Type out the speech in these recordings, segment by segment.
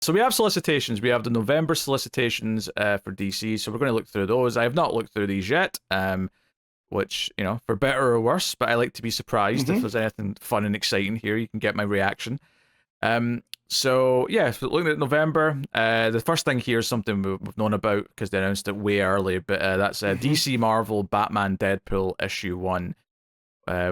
So we have solicitations. We have the November solicitations for DC. So we're going to look through those. I have not looked through these yet, which, you know, for better or worse, but I like to be surprised if there's anything fun and exciting here. You can get my reaction. So yeah, so looking at November, the first thing here is something we've known about because they announced it way early, but that's DC Marvel Batman Deadpool issue 1,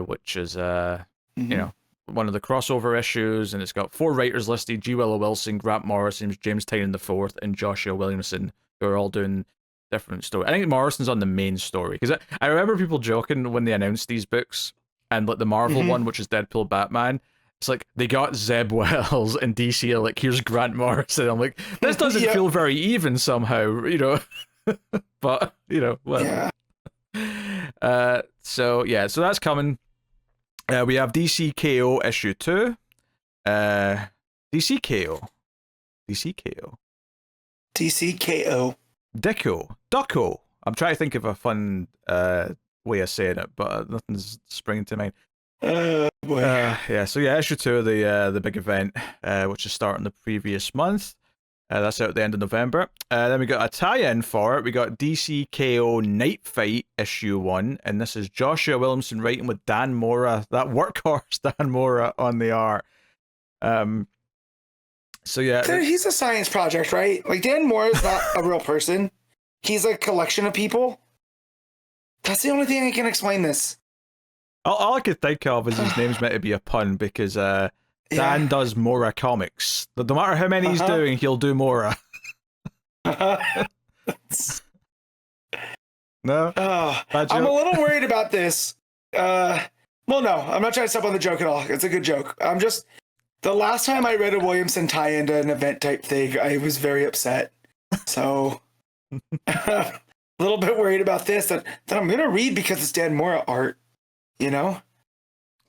which is you know, one of the crossover issues, and it's got 4 writers listed: G. Willow Wilson, Grant Morrison, James Tynion IV, and Joshua Williamson, who are all doing different stories. I think Morrison's on the main story because I remember people joking when they announced these books, and like the Marvel one, which is Deadpool Batman. It's like they got Zeb Wells and DC are like, here's Grant Morrison. I'm like, this doesn't feel very even somehow, you know. But you know, well. Yeah. So that's coming. We have DC KO issue 2. DC KO. Ducko. I'm trying to think of a fun way of saying it, but nothing's springing to mind. Yeah, so yeah, issue 2 of the big event, which is starting the previous month. That's out at the end of November. Then we got a tie-in for it. We got DC KO Night Fight issue 1, and this is Joshua Williamson writing with Dan Mora, that workhorse Dan Mora on the art. So yeah, he's a science project, right? Like Dan Mora is not a real person. He's a collection of people. That's the only thing I can explain this. All I could think of is his name's meant to be a pun because Dan does Mora comics. No matter how many he's doing, he'll do Mora. No? I'm a little worried about this. Well, no, I'm not trying to step on the joke at all. It's a good joke. I'm just... The last time I read a Williamson tie into an event type thing, I was very upset. So... a little bit worried about this that I'm going to read because it's Dan Mora art. You know?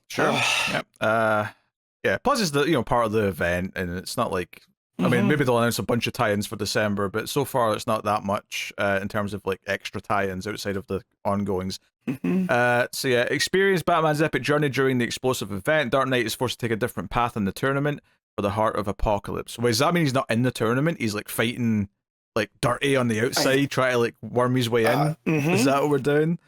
Sure. Yep. Yeah. Plus, it's the part of the event, and it's not like I mean, maybe they'll announce a bunch of tie-ins for December, but so far it's not that much in terms of like extra tie-ins outside of the ongoings. So yeah, experience Batman's epic journey during the explosive event. Dark Knight is forced to take a different path in the tournament for the Heart of Apocalypse. Wait, does that mean he's not in the tournament? He's like fighting like dirty on the outside, trying to like worm his way in. Is that what we're doing?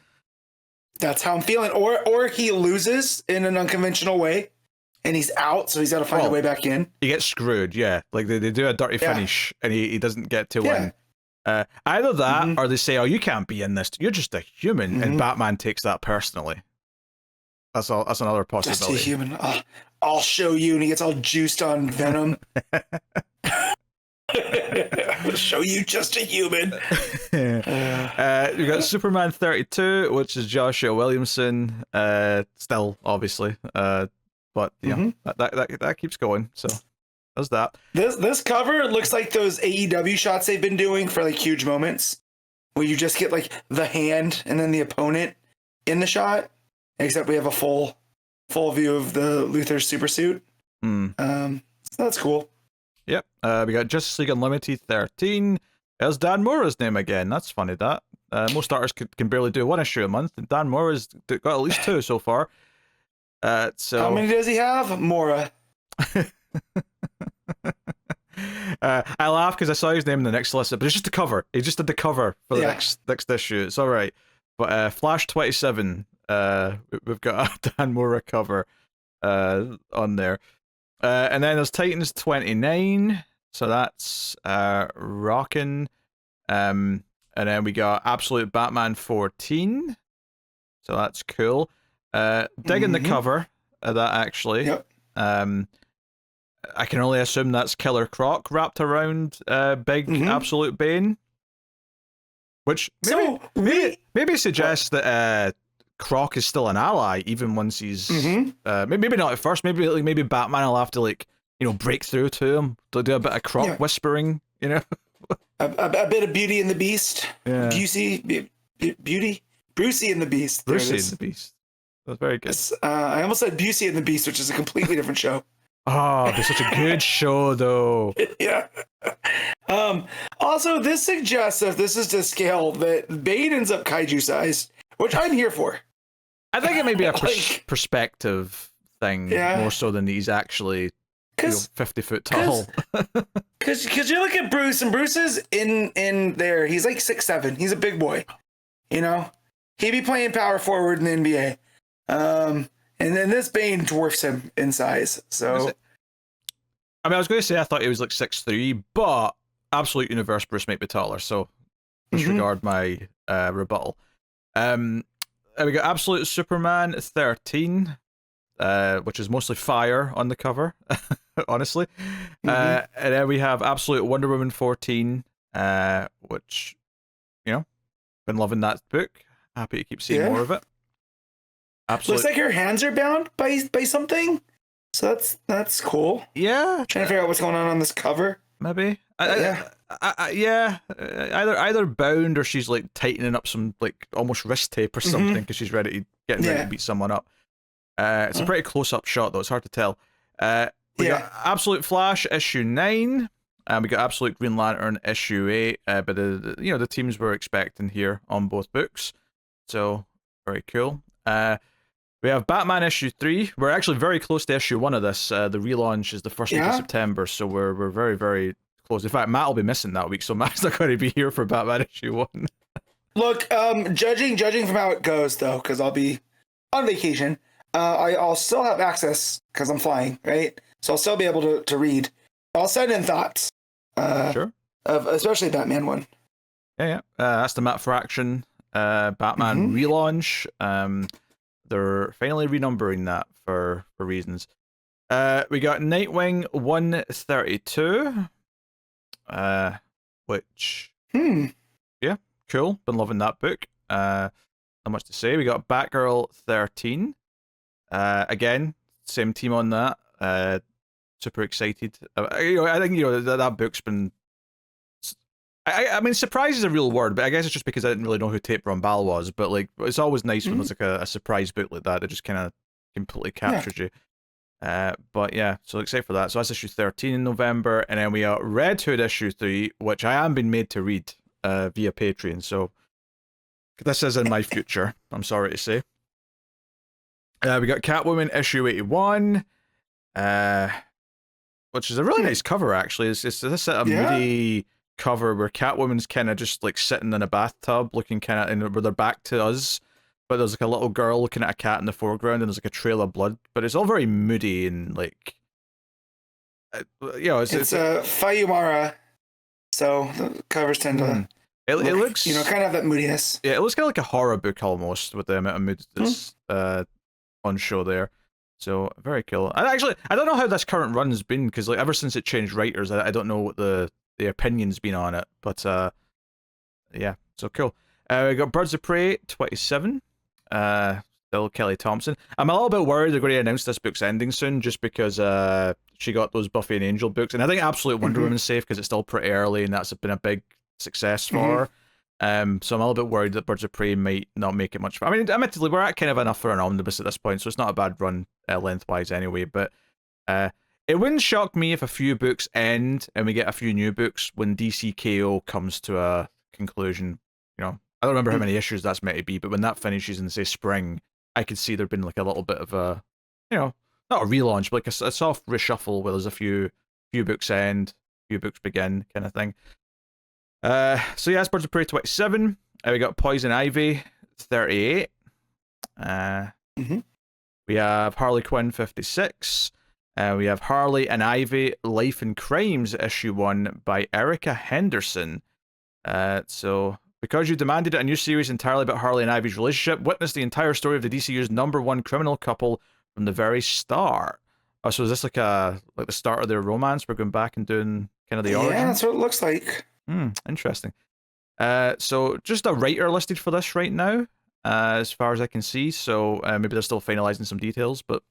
That's how I'm feeling. Or he loses in an unconventional way and he's out, so he's got to find a way back in. He gets screwed, yeah. Like they do a dirty finish and he doesn't get to win. Either that or they say, oh, you can't be in this. You're just a human. And Batman takes that personally. That's another possibility. Just a human. I'll show you. And he gets all juiced on Venom. I'll show you just a human. We got Superman 32, which is Joshua Williamson. Still, obviously. But yeah, that keeps going. So there's that. This cover looks like those AEW shots they've been doing for like huge moments, where you just get like the hand and then the opponent in the shot. Except we have a full view of the Luthor's super suit. So that's cool. Yep. We got Justice League Unlimited 13. There's Dan Mora's name again. That's funny. That most artists can barely do one issue a month, and Dan Mora's got at least 2 so far. So how many does he have? Mora. I laugh because I saw his name in the next solicit, but it's just a cover. He just did the cover for the next issue. It's all right. But Flash 27, we've got a Dan Mora cover on there. And then there's Titans 29, so that's rocking. And then we got Absolute Batman 14, so that's cool. Digging the cover of that, actually. Yep. I can only assume that's Killer Croc wrapped around big Absolute Bane, which maybe suggests that Croc is still an ally even once he's maybe not at first. Maybe Batman will have to break through to him to do a bit of Croc whispering. A bit of Beauty and the Beast. Yeah. Brucey and the Beast. Brucey and the Beast. That's very good. I almost said Busey and the Beast, which is a completely different show. Oh, it's such a good show, though. Yeah. Also, this suggests, if this is to scale, that Bane ends up kaiju sized, which I'm here for. I think it may be a perspective thing more so than he's actually Because 50-foot tall. Because you look at Bruce, and Bruce is in there. He's like 6'7". He's a big boy. You know, he'd be playing power forward in the NBA. And then this Bane dwarfs him in size. So, I mean, I was going to say I thought he was like 6'3", but Absolute Universe Bruce might be taller. So disregard my rebuttal. We got Absolute Superman 13, which is mostly fire on the cover, honestly. And then we have Absolute Wonder Woman 14, which, you know, been loving that book. Happy to keep seeing more of it. Absolute. Looks like her hands are bound by something. So that's cool. Yeah. Trying to figure out what's going on this cover. Maybe. Yeah. Either bound or she's like tightening up some like almost wrist tape or something because she's ready to beat someone up. It's a pretty close-up shot though. It's hard to tell. We got Absolute Flash issue 9, and we got Absolute Green Lantern issue 8. But the teams we're expecting here on both books, so very cool. We have Batman issue 3. We're actually very close to issue 1 of this. The relaunch is the first week of September, so we're very, very close. In fact, Matt will be missing that week, so Matt's not going to be here for Batman issue 1. Look, judging from how it goes though, because I'll be on vacation. I'll still have access because I'm flying, right? So I'll still be able to read. I'll send in thoughts. Sure. Of especially Batman 1. Yeah. That's the Matt Fraction Batman relaunch. They're finally renumbering that for reasons. We got Nightwing 132, which yeah, cool. Been loving that book. Not much to say. We got Batgirl 13. Again, same team on that. Super excited. I think that book's been. I mean, surprise is a real word, but I guess it's just because I didn't really know who Tape Ron Ball was. But like, it's always nice when there's like a surprise book like that just kind of completely captures you. But yeah, so excited for that. So that's issue 13 in November, and then we got Red Hood issue 3, which I am being made to read via Patreon. So this is in my future. I'm sorry to say. We got Catwoman issue 81, which is a really nice cover actually. It's this moody cover where Catwoman's kind of just like sitting in a bathtub looking kind of with her back to us, but there's like a little girl looking at a cat in the foreground and there's like a trail of blood, but it's all very moody and like it's Fayumara, so the covers tend to it looks kind of have that moodiness. Yeah, it looks kind of like a horror book almost with the amount of mood that's on show there. So very cool. And actually, I don't know how this current run has been because like ever since it changed writers, I don't know what the opinion's been on it, but yeah, so cool. We got Birds of Prey 27, still Kelly Thompson. I'm a little bit worried they're going to announce this book's ending soon just because she got those Buffy and Angel books, and I think Absolute Wonder Woman's safe because it's still pretty early and that's been a big success for her. So I'm a little bit worried that Birds of Prey might not make it much. I mean, admittedly, we're at kind of enough for an omnibus at this point, so it's not a bad run lengthwise anyway, but it wouldn't shock me if a few books end and we get a few new books when DCKO comes to a conclusion. I don't remember how many issues that's meant to be, but when that finishes in, say, spring, I could see there been like a little bit of a, not a relaunch, but like a soft reshuffle where there's a few books end, few books begin kind of thing. So yeah, it's Birds of Prey 27. We got Poison Ivy 38. We have Harley Quinn 56. We have Harley and Ivy Life and Crimes issue 1 by Erica Henderson. So because you demanded a new series entirely about Harley and Ivy's relationship, witness the entire story of the DCU's #1 criminal couple from the very start. Oh, so is this like the start of their romance? We're going back and doing kind of the origin? Yeah, that's what it looks like. Interesting. So just a writer listed for this right now, as far as I can see. So maybe they're still finalizing some details, but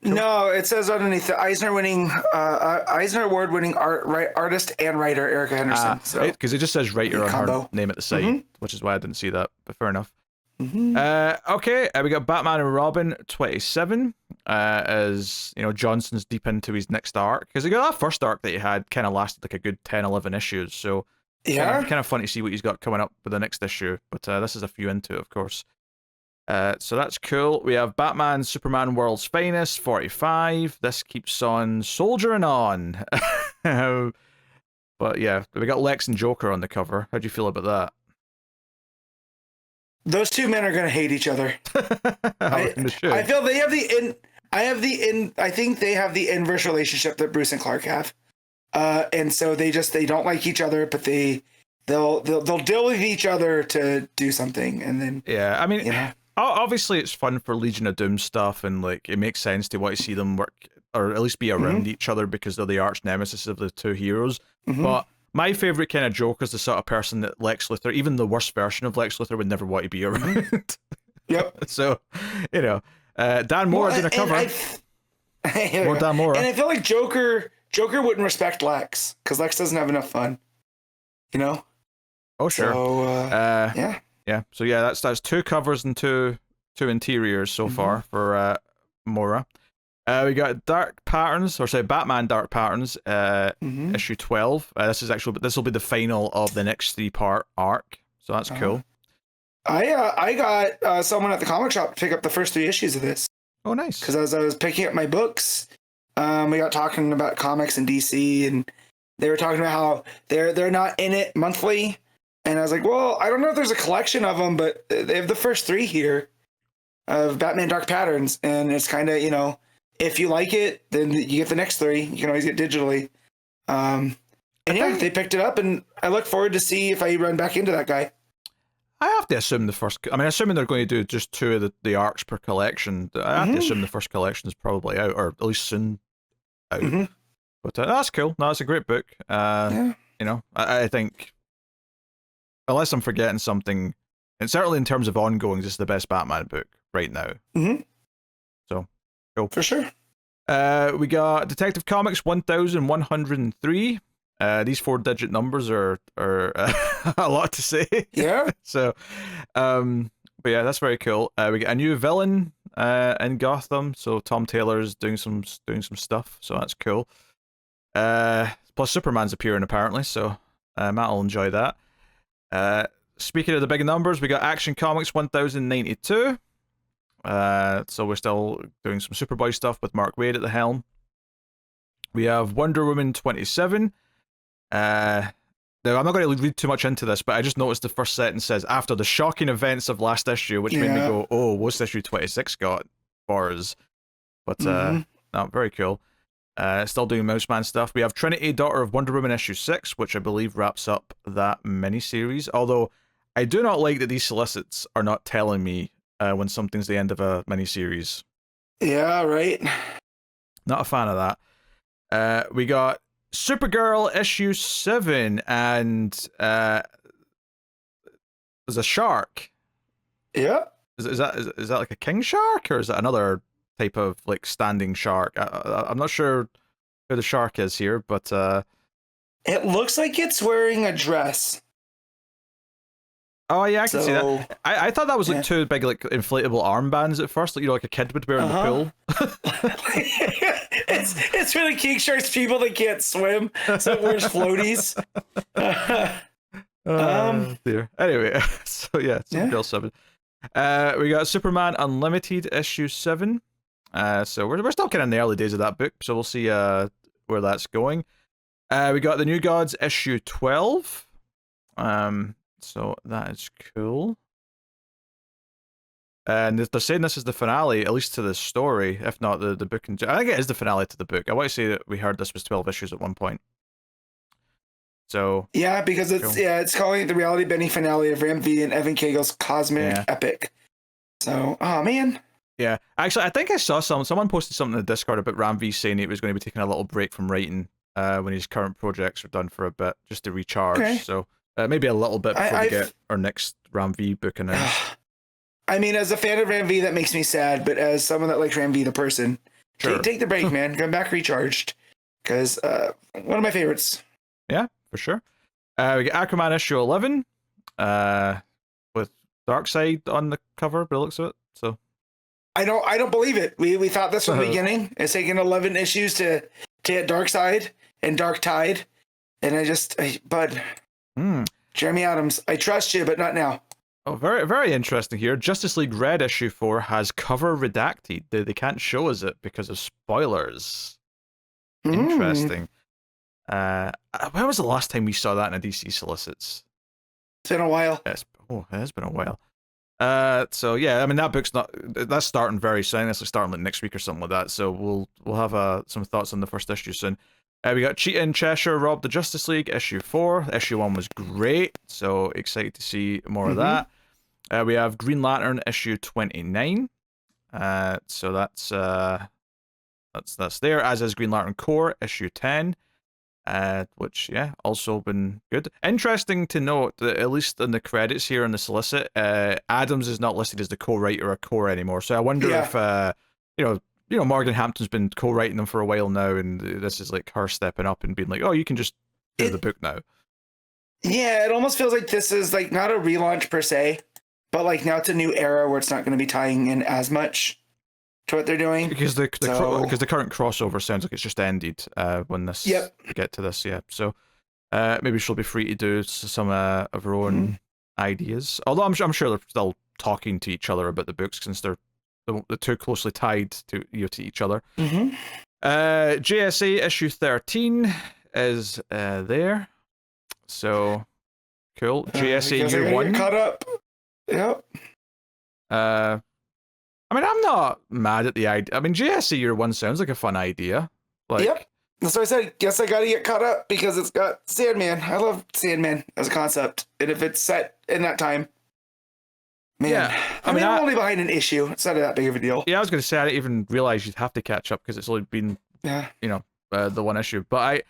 cool. No, it says underneath the Eisner Award-winning artist and writer Erica Henderson. Because it just says writer on her name at the site, which is why I didn't see that. But fair enough. Okay, we got Batman and Robin 27. As Johnson's deep into his next arc, because that first arc that he had kind of lasted like a good 10-11 issues. So kind of fun to see what he's got coming up with the next issue. But this is a few into it, of course. So that's cool. We have Batman, Superman, World's Finest, 45. This keeps on soldiering on. But yeah, we got Lex and Joker on the cover. How do you feel about that? Those two men are going to hate each other. I feel they have I think they have the inverse relationship that Bruce and Clark have. And so they don't like each other, but they'll deal with each other to do something. And then, yeah, I mean, obviously it's fun for Legion of Doom stuff, and like it makes sense to want to see them work or at least be around each other because they're the arch nemesis of the two heroes. But my favorite kind of Joker is the sort of person that Lex Luthor, even the worst version of Lex Luthor, would never want to be around. Yep. So, Dan Moore did a cover. More Dan Moore. And I feel like Joker wouldn't respect Lex because Lex doesn't have enough fun. Oh sure. So, yeah. So yeah, that's two covers and two interiors so far for Mora. We got Batman Dark Patterns, issue 12. This will be the final of the next 3-part arc, so that's cool. I got someone at the comic shop to pick up the first 3 issues of this. Oh, nice. Because as I was picking up my books, we got talking about comics and DC, and they were talking about how they're not in it monthly, and I was like, well, I don't know if there's a collection of them, but they have the first 3 here of Batman Dark Patterns, and it's kind of if you like it, then you get the next 3. You can always get digitally. They picked it up, and I look forward to see if I run back into that guy. I have to assume assuming they're going to do just 2 of the arcs per collection. I have to assume the first collection is probably out, or at least soon out. But that's cool. No, it's a great book. I think, unless I'm forgetting something, and certainly in terms of ongoings, it's the best Batman book right now. So, cool. For sure. We got Detective Comics 1103. These 4-digit numbers are a lot to say. Yeah. So, but yeah, that's very cool. We get a new villain in Gotham. So Tom Taylor's doing some stuff. So that's cool. Plus Superman's appearing apparently. So Matt will enjoy that. Speaking of the big numbers, we got Action Comics 1092. So we're still doing some Superboy stuff with Mark Waid at the helm. We have Wonder Woman 27. Now, I'm not going to read too much into this, but I just noticed the first sentence says, after the shocking events of last issue, which made me go, oh, what's issue 26 got for us? But, no, very cool. Still doing Mouseman stuff. We have Trinity, Daughter of Wonder Woman issue 6, which I believe wraps up that miniseries. Although, I do not like that these solicits are not telling me when something's the end of a miniseries. Yeah, right. Not a fan of that. We got Supergirl issue 7, and there's a shark. Yeah. Is that like a king shark, or is that another type of like standing shark? I'm not sure who the shark is here, but it looks like it's wearing a dress. Oh yeah, I can see that. I thought that was like 2 big like inflatable armbands at first, like a kid would wear in the pool. It's for the king sharks people that can't swim, so it wears floaties. Dear. Anyway, so yeah, Supergirl 7. We got Superman Unlimited issue 7. So we're still kind of in the early days of that book, so we'll see where that's going. We got the New Gods issue 12. So that is cool. And they're saying this is the finale, at least to the story, if not the book. I think it is the finale to the book. I want to say that we heard this was 12 issues at one point. So yeah, because it's calling it the reality bending finale of Ram V and Evan Cagle's cosmic epic. So, oh man. Yeah, actually, I think I saw someone posted something in the Discord about Ram V saying he was going to be taking a little break from writing when his current projects are done for a bit, just to recharge. Okay. So maybe a little bit before we get our next Ram V book announced. I mean, as a fan of Ram V, that makes me sad, but as someone that likes Ram V, the person, take the break, man. Come back recharged, because one of my favorites. Yeah, for sure. We get Aquaman issue 11 with Darkseid on the cover, by the looks of it. So I don't believe it. We thought this from the beginning. It's taken 11 issues to hit Darkseid and Dark Tide, and Bud, Jeremy Adams, I trust you, but not now. Oh, very, very interesting here. Justice League Red issue 4 has cover redacted. They can't show us it because of spoilers. Interesting. When was the last time we saw that in a DC Solicits? It's been a while. It has been a while. So yeah, I mean that's starting very soon. It's like starting like next week or something like that. So we'll have some thoughts on the first issue soon. We got Cheetah in Cheshire robbed the Justice League issue 4. Issue 1 was great, so excited to see more of that. We have Green Lantern issue 29. So that's there, as is Green Lantern Corps issue 10. Which also been good. Interesting to note that at least in the credits here in the solicit, Adams is not listed as the co-writer or core anymore. So I wonder if Morgan Hampton's been co-writing them for a while now, and this is like her stepping up and being like, oh, you can just do the book now. Yeah, it almost feels like this is like not a relaunch per se, but like now it's a new era where it's not going to be tying in as much to what they're doing, because the current crossover sounds like it's just ended when this we get to this. So maybe she'll be free to do some of her own ideas, although I'm sure they're still talking to each other about the books since they're too closely tied to each other. JSA issue 13 is there, so cool. JSA year 1 caught up. I mean, I'm not mad at the idea. I mean, JSA Year 1 sounds like a fun idea. Like, that's what I said. Guess I gotta get caught up because it's got Sandman. I love Sandman as a concept. And if it's set in that time, man. I mean, I'm only behind an issue. It's not that big of a deal. Yeah, I was going to say, I didn't even realize you'd have to catch up because it's only been, the one issue. But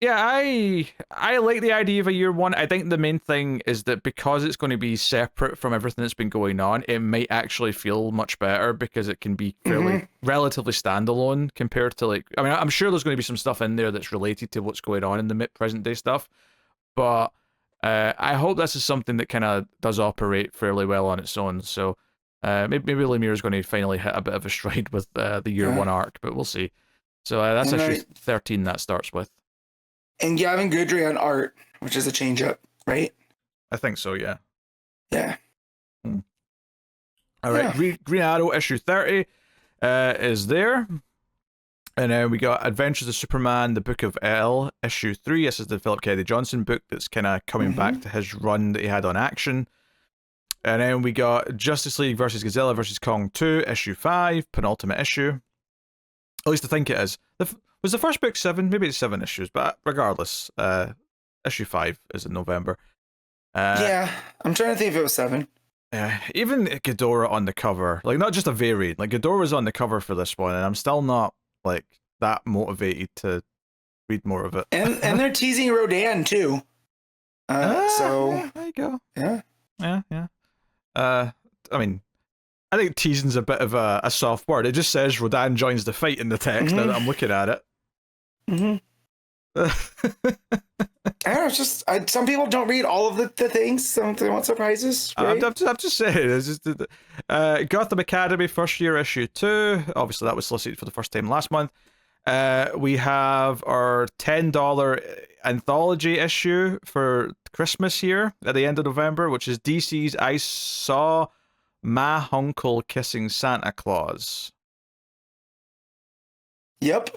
I like the idea of a Year 1. I think the main thing is that because it's going to be separate from everything that's been going on, it might actually feel much better because it can be fairly relatively standalone compared to like, I mean, I'm sure there's going to be some stuff in there that's related to what's going on in the present day stuff, but I hope this is something that kind of does operate fairly well on its own. So maybe Lemire's going to finally hit a bit of a stride with the Year 1 arc, but we'll see. So that's issue 13 that starts with. And Gavin Goodry on art, which is a change up, right? I think so, yeah. Yeah. All right, Green Arrow issue 30 is there. And then we got Adventures of Superman, the Book of L, issue 3. This is the Philip Kennedy Johnson book that's kind of coming back to his run that he had on Action. And then we got Justice League versus Godzilla versus Kong 2, issue 5, penultimate issue. At least I think it is. Was the first book 7? Maybe it's 7 issues, but regardless, issue 5 is in November. I'm trying to think if it was 7. Yeah, even Ghidorah on the cover, like not just a variant, like Ghidorah's on the cover for this one, and I'm still not like that motivated to read more of it. And they're teasing Rodan too. So there you go. Yeah. I mean, I think teasing's a bit of a soft word. It just says Rodan joins the fight in the text now that I'm looking at it. I don't know, it's just some people don't read all of the things. They want surprises. Right? I'm just saying. It's just, Gotham Academy first year issue 2. Obviously, that was solicited for the first time last month. We have our $10 anthology issue for Christmas here at the end of November, which is DC's I Saw My Uncle Kissing Santa Claus. Yep.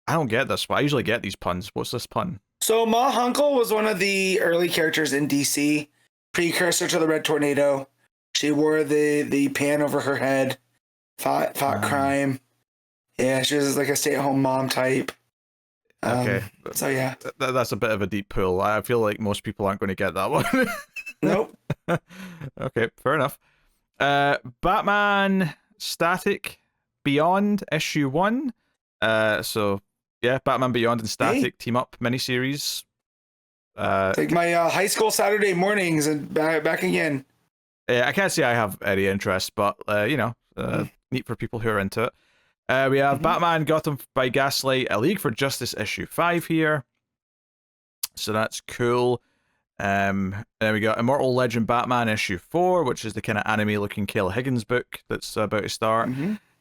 I don't get this one. I usually get these puns. What's this pun? So Ma Hunkel was one of the early characters in DC, precursor to the Red Tornado. She wore the pan over her head, fought crime. Yeah, she was like a stay-at-home mom type. Okay. So yeah. That's a bit of a deep pull. I feel like most people aren't going to get that one. Nope. Okay, fair enough. Batman Static Beyond issue 1. So yeah, Batman Beyond and Static team up miniseries. Like my high school Saturday mornings and back again. Yeah, I can't say I have any interest, but neat for people who are into it. We have Batman Gotham by Gaslight, A League for Justice issue 5 here. So that's cool. Then we got Immortal Legend Batman issue 4, which is the kind of anime-looking Cale Higgins book that's about to start.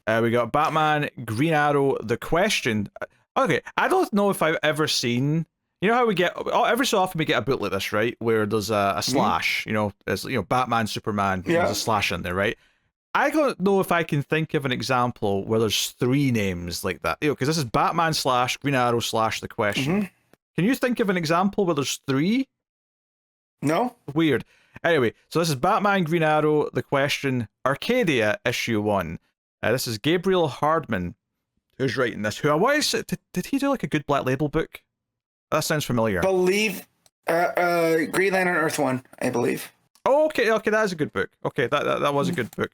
We got Batman Green Arrow The Question. Okay, I don't know if I've ever seen You know how we get every so often we get a book like this, right? Where there's a slash, as Batman, Superman, there's a slash in there, right? I don't know if I can think of an example where there's 3 names like that. Because this is Batman slash Green Arrow slash The Question. Can you think of an example where there's 3? No. Weird. Anyway, so this is Batman, Green Arrow, The Question, Arcadia, issue 1. This is Gabriel Hardman who's writing this. Who I was did he do like a good Black Label book? That sounds familiar. Believe Green Lantern Earth 1, I believe. Oh, okay, that is a good book. Okay, that was a good book.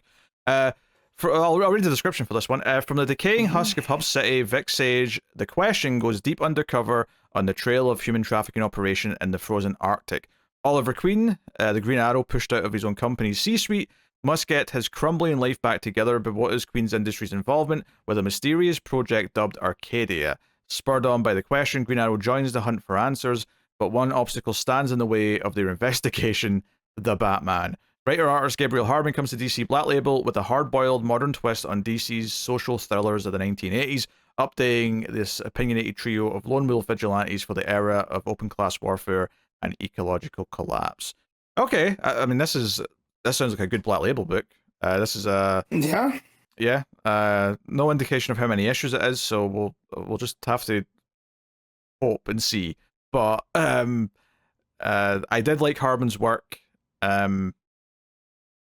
I'll read the description for this one. From the decaying husk of Hub City, Vic Sage, The Question goes deep undercover on the trail of human trafficking operation in the frozen Arctic. Oliver Queen, the Green Arrow pushed out of his own company's C-suite, must get his crumbling life back together, but what is Queen's Industries' involvement with a mysterious project dubbed Arcadia? Spurred on by The Question, Green Arrow joins the hunt for answers, but one obstacle stands in the way of their investigation: the Batman. Writer-artist Gabriel Hardman comes to DC Black Label with a hard-boiled modern twist on DC's social thrillers of the 1980s, updating this opinionated trio of lone wolf vigilantes for the era of open-class warfare and ecological collapse. Okay, I mean, this sounds like a good Black Label book. This is yeah. No indication of how many issues it is, so we'll just have to hope and see. But I did like Hardman's work, and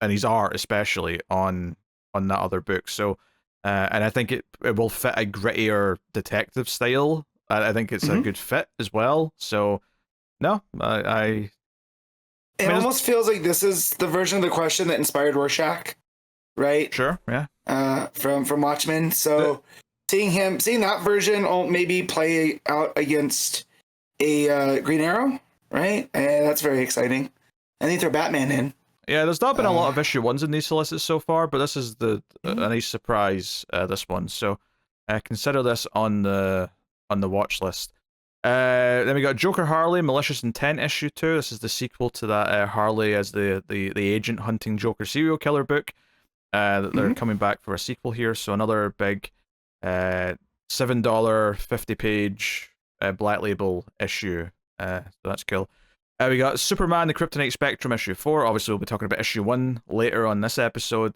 his art especially on that other book. So, and I think it will fit a grittier detective style. I think it's a good fit as well. So, no, It almost feels like this is the version of The Question that inspired Rorschach, right? Sure, yeah. From Watchmen. So seeing that version maybe play out against a Green Arrow, right? And that's very exciting. And they throw Batman in. Yeah, there's not been a lot of issue 1s in these solicits so far, but this is a nice surprise. This one, so consider this on the watch list. Then we got Joker Harley, Malicious Intent issue 2. This is the sequel to that Harley as the agent hunting Joker serial killer book. They're coming back for a sequel here, so another big $7 50-page Black Label issue. So that's cool. We got Superman, the Kryptonite Spectrum issue 4. Obviously, we'll be talking about issue 1 later on this episode.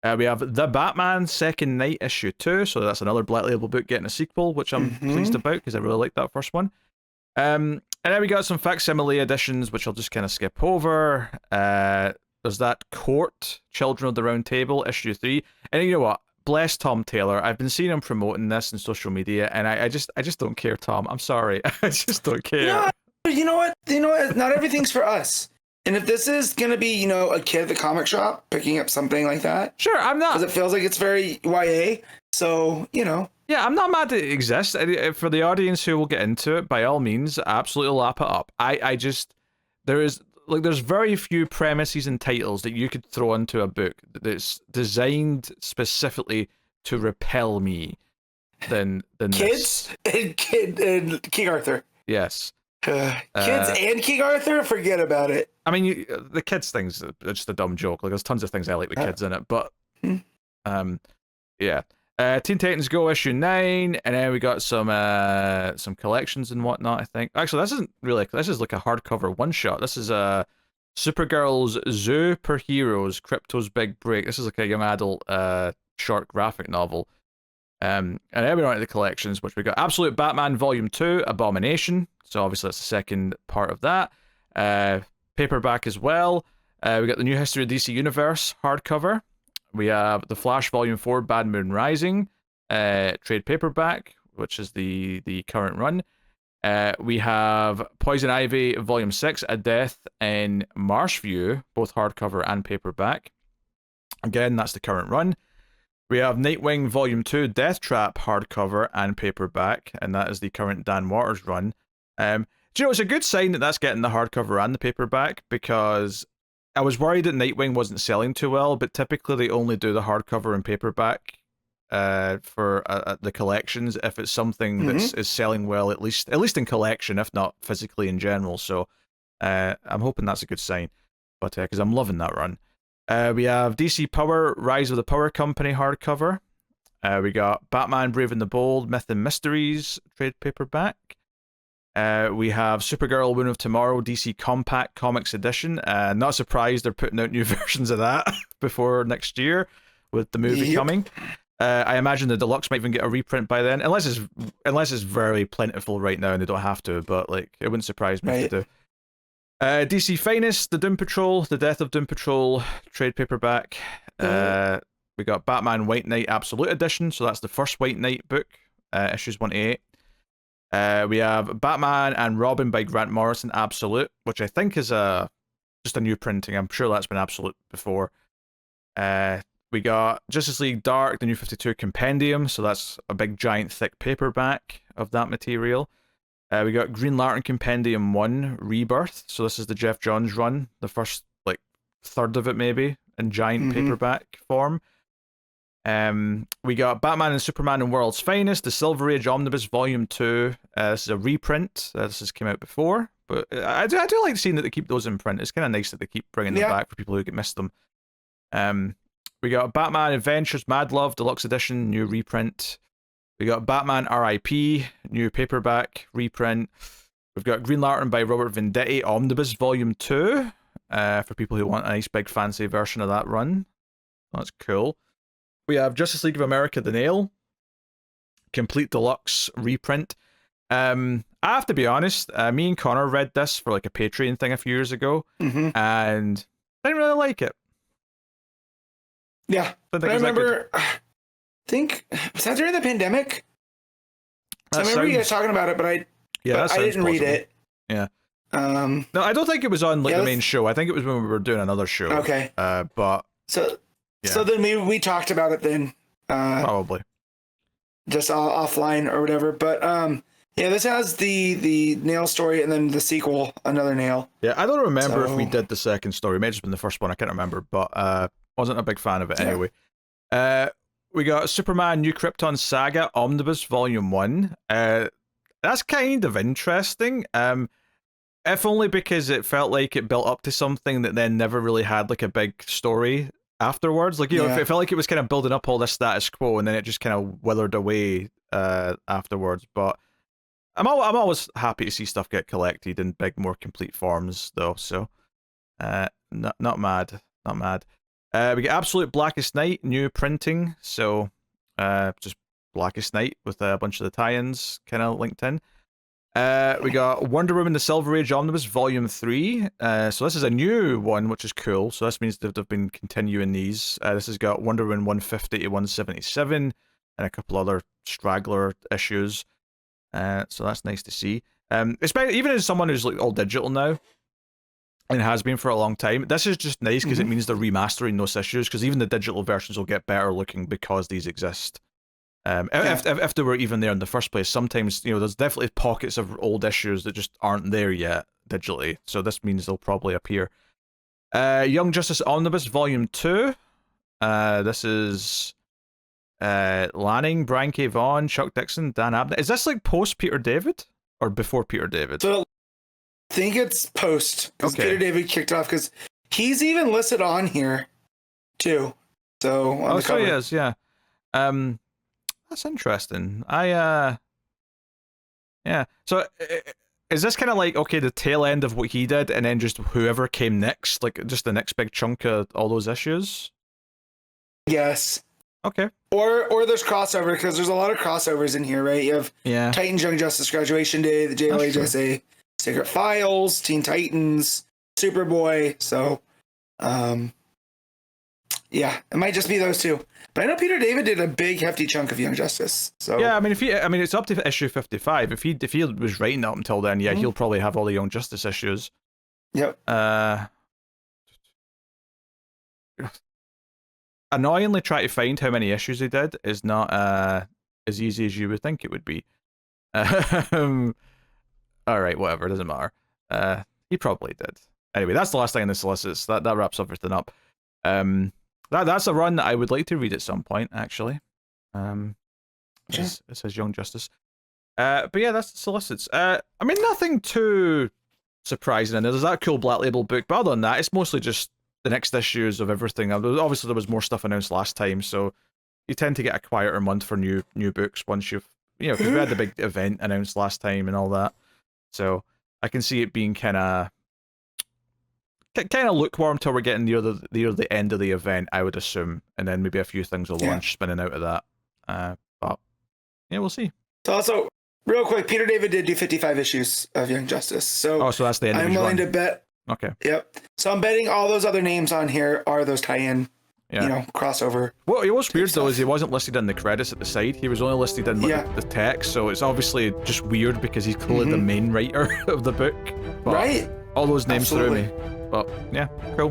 We have The Batman Second Night issue 2, so that's another Black Label book getting a sequel, which I'm pleased about because I really liked that first one. And then we got some facsimile editions, which I'll just kind of skip over. There's that Court, Children of the Round Table issue 3, and you know what? Bless Tom Taylor. I've been seeing him promoting this in social media, and I just don't care, Tom. I'm sorry, I just don't care. You know what? Not everything's for us. And if this is going to be, a kid at the comic shop picking up something like that. Sure, I'm not. Because it feels like it's very YA. So, Yeah, I'm not mad that it exists. For the audience who will get into it, by all means, absolutely lap it up. There's very few premises and titles that you could throw into a book that's designed specifically to repel me than Kids this. and King Arthur. Yes. Kids and King Arthur? Forget about it. I mean, the kids thing's just a dumb joke. Like, there's tons of things I like with kids in it, but yeah. Teen Titans Go issue 9, and then we got some collections and whatnot. I think actually this is like a hardcover one shot. This is Supergirl's Superheroes Crypto's Big Break. This is like a young adult short graphic novel. And then we're on to the collections, which we got Absolute Batman Volume 2, Abomination. So obviously that's the second part of that. Paperback as well. We got the New History of DC Universe hardcover. We have The Flash Volume 4, Bad Moon Rising, trade paperback, which is the current run. We have Poison Ivy Volume 6, A Death in Marshview, both hardcover and paperback. Again, that's the current run. We have Nightwing Volume 2, Death Trap hardcover and paperback, and that is the current Dan Waters run. Do you know, it's a good sign that that's getting the hardcover and the paperback, because I was worried that Nightwing wasn't selling too well, but typically they only do the hardcover and paperback for the collections if it's something that is selling well, at least in collection, if not physically in general. So I'm hoping that's a good sign, but because I'm loving that run. We have DC Power, Rise of the Power Company hardcover. We got Batman Brave and the Bold, Myth and Mysteries trade paperback. We have Supergirl Woman of Tomorrow DC Compact Comics Edition. Not surprised they're putting out new versions of that before next year with the movie coming. I imagine the deluxe might even get a reprint by then, unless it's very plentiful right now and they don't have to. But like, it wouldn't surprise me if they do. DC Finest, The Doom Patrol, The Death of Doom Patrol trade paperback. We got Batman White Knight Absolute Edition, so that's the first White Knight book, issues 1 to 8. We have Batman and Robin by Grant Morrison Absolute, which I think is just a new printing. I'm sure that's been Absolute before. We got Justice League Dark, the New 52 Compendium, so that's a big giant thick paperback of that material. We got Green Lantern Compendium 1 Rebirth, so this is the Jeff Johns run, the first like third of it maybe in giant paperback form. We got Batman and Superman and World's Finest, the Silver Age Omnibus Volume 2. This is a reprint. This has came out before, but I do like seeing that they keep those in print. It's kind of nice that they keep bringing them back for people who missed them. We got Batman Adventures Mad Love Deluxe Edition, new reprint. We got Batman R.I.P., new paperback reprint. We've got Green Lantern by Robert Venditti Omnibus Volume 2, for people who want a nice big fancy version of that run. That's cool. We have Justice League of America The Nail, complete deluxe reprint. I have to be honest, me and Connor read this for like a Patreon thing a few years ago, and I didn't really like it. Yeah, I remember, I think, was that during the pandemic? I remember you guys talking about it, but I didn't read it. Yeah. No, I don't think it was on like the main show. I think it was when we were doing another show. Okay. But so then maybe we talked about it then. Probably. Just offline or whatever. But yeah, this has the Nail story and then the sequel, Another Nail. Yeah, I don't remember if we did the second story. It may have just been the first one. I can't remember, but wasn't a big fan of it anyway. We got Superman New Krypton Saga Omnibus Volume 1. That's kind of interesting. If only because it felt like it built up to something that then never really had like a big story afterwards. Like, you know, it felt like it was kind of building up all this status quo and then it just kind of withered away afterwards. But I'm always happy to see stuff get collected in big, more complete forms though. So not mad. We get Absolute Blackest Night, new printing. So just Blackest Night with a bunch of the tie-ins kind of linked in. We got Wonder Woman: The Silver Age Omnibus Volume 3. So this is a new one, which is cool. So this means they've been continuing these. This has got Wonder Woman 150 to 177 and a couple other straggler issues. So that's nice to see. Especially even as someone who's like all digital now and has been for a long time, this is just nice because it means they're remastering those issues, because even the digital versions will get better looking because these exist. If they were even there in the first place. Sometimes, you know, there's definitely pockets of old issues that just aren't there yet digitally, so this means they'll probably appear. Young Justice Omnibus Volume 2. This is Lanning, Brian K. Vaughan, Chuck Dixon, Dan Abnett. Is this like post Peter David or before Peter David? So I think it's post, because Peter David kicked off, because he's even listed on here too. So on the cover. So he is, yeah. That's interesting. Yeah. So is this kind of like, okay, the tail end of what he did, and then just whoever came next, like just the next big chunk of all those issues? Yes. Okay. Or there's crossover, because there's a lot of crossovers in here, right? You have Titans Young Justice Graduation Day, the JLHSA Secret Files, Teen Titans, Superboy. So, yeah, it might just be those two. But I know Peter David did a big hefty chunk of Young Justice. So yeah, I mean, it's up to issue 55. If he was writing up until then, he'll probably have all the Young Justice issues. Yep. Annoyingly, try to find how many issues he did is not as easy as you would think it would be. All right, whatever, doesn't matter. He probably did. Anyway, that's the last thing in the solicits. That wraps everything up. That's a run that I would like to read at some point, actually. It says Young Justice. But yeah, that's the solicits. I mean, nothing too surprising in there. There's that cool Black Label book, but other than that, it's mostly just the next issues of everything. Obviously, there was more stuff announced last time, so you tend to get a quieter month for new books once you've, because we had the big event announced last time and all that. So I can see it being kind of lukewarm till we're getting near the end of the event, I would assume, and then maybe a few things will launch spinning out of that. But yeah, we'll see. So also, real quick, Peter David did do 55 issues of Young Justice. So so that's the end. I'm willing to bet. Okay. Yep. So I'm betting all those other names on here are those tie-in, crossover. What was weird though is he wasn't listed in the credits at the side. He was only listed in the text. So it's obviously just weird because he's clearly the main writer of the book. But right. all those names threw me. But yeah, cool.